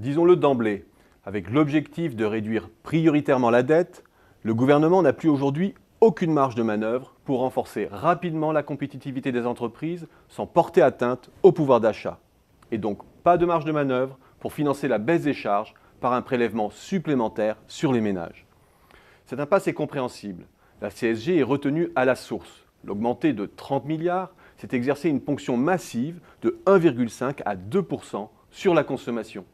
Disons-le d'emblée, avec l'objectif de réduire prioritairement la dette, le gouvernement n'a plus aujourd'hui aucune marge de manœuvre pour renforcer rapidement la compétitivité des entreprises sans porter atteinte au pouvoir d'achat. Et donc pas de marge de manœuvre pour financer la baisse des charges par un prélèvement supplémentaire sur les ménages. Cette impasse est compréhensible. La CSG est retenue à la source. L'augmenter de 30 milliards, c'est exercer une ponction massive de 1,5 à 2% sur la consommation.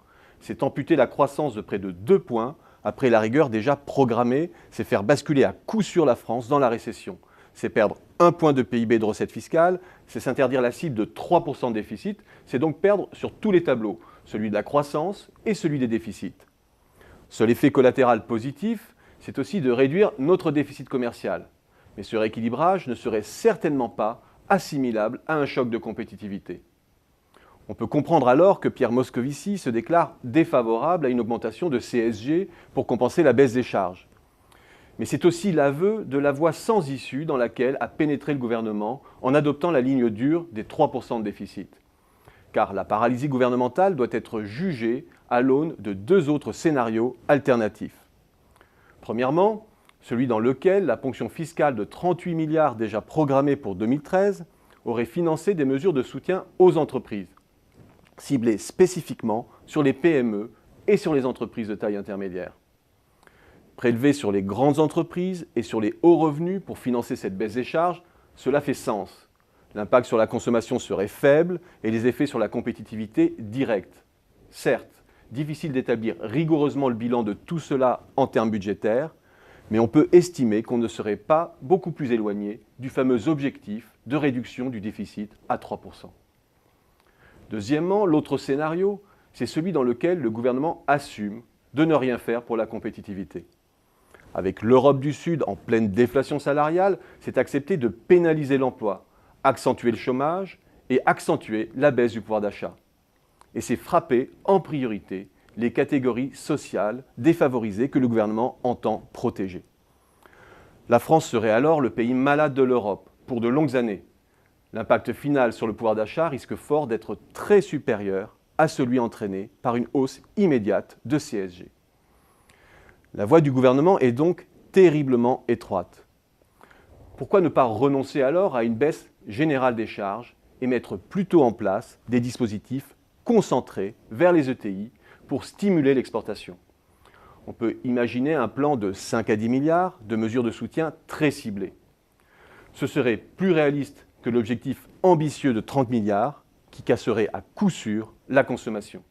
C'est amputer la croissance de près de 2 points après la rigueur déjà programmée, c'est faire basculer à coup sûr la France dans la récession. C'est perdre 1 point de PIB de recettes fiscales, c'est s'interdire la cible de 3% de déficit, c'est donc perdre sur tous les tableaux, celui de la croissance et celui des déficits. Seul effet collatéral positif, c'est aussi de réduire notre déficit commercial. Mais ce rééquilibrage ne serait certainement pas assimilable à un choc de compétitivité. On peut comprendre alors que Pierre Moscovici se déclare défavorable à une augmentation de CSG pour compenser la baisse des charges. Mais c'est aussi l'aveu de la voie sans issue dans laquelle a pénétré le gouvernement en adoptant la ligne dure des 3% de déficit. Car la paralysie gouvernementale doit être jugée à l'aune de 2 autres scénarios alternatifs. Premièrement, celui dans lequel la ponction fiscale de 38 milliards déjà programmée pour 2013 aurait financé des mesures de soutien aux entreprises, ciblées spécifiquement sur les PME et sur les entreprises de taille intermédiaire. Prélever sur les grandes entreprises et sur les hauts revenus pour financer cette baisse des charges, cela fait sens. L'impact sur la consommation serait faible et les effets sur la compétitivité directs. Certes, difficile d'établir rigoureusement le bilan de tout cela en termes budgétaires, mais on peut estimer qu'on ne serait pas beaucoup plus éloigné du fameux objectif de réduction du déficit à 3%. Deuxièmement, l'autre scénario, c'est celui dans lequel le gouvernement assume de ne rien faire pour la compétitivité. Avec l'Europe du Sud en pleine déflation salariale, c'est accepter de pénaliser l'emploi, accentuer le chômage et accentuer la baisse du pouvoir d'achat. Et c'est frapper en priorité les catégories sociales défavorisées que le gouvernement entend protéger. La France serait alors le pays malade de l'Europe pour de longues années. L'impact final sur le pouvoir d'achat risque fort d'être très supérieur à celui entraîné par une hausse immédiate de CSG. La voie du gouvernement est donc terriblement étroite. Pourquoi ne pas renoncer alors à une baisse générale des charges et mettre plutôt en place des dispositifs concentrés vers les ETI pour stimuler l'exportation? On peut imaginer un plan de 5 à 10 milliards de mesures de soutien très ciblées. Ce serait plus réaliste que l'objectif ambitieux de 30 milliards qui casserait à coup sûr la consommation.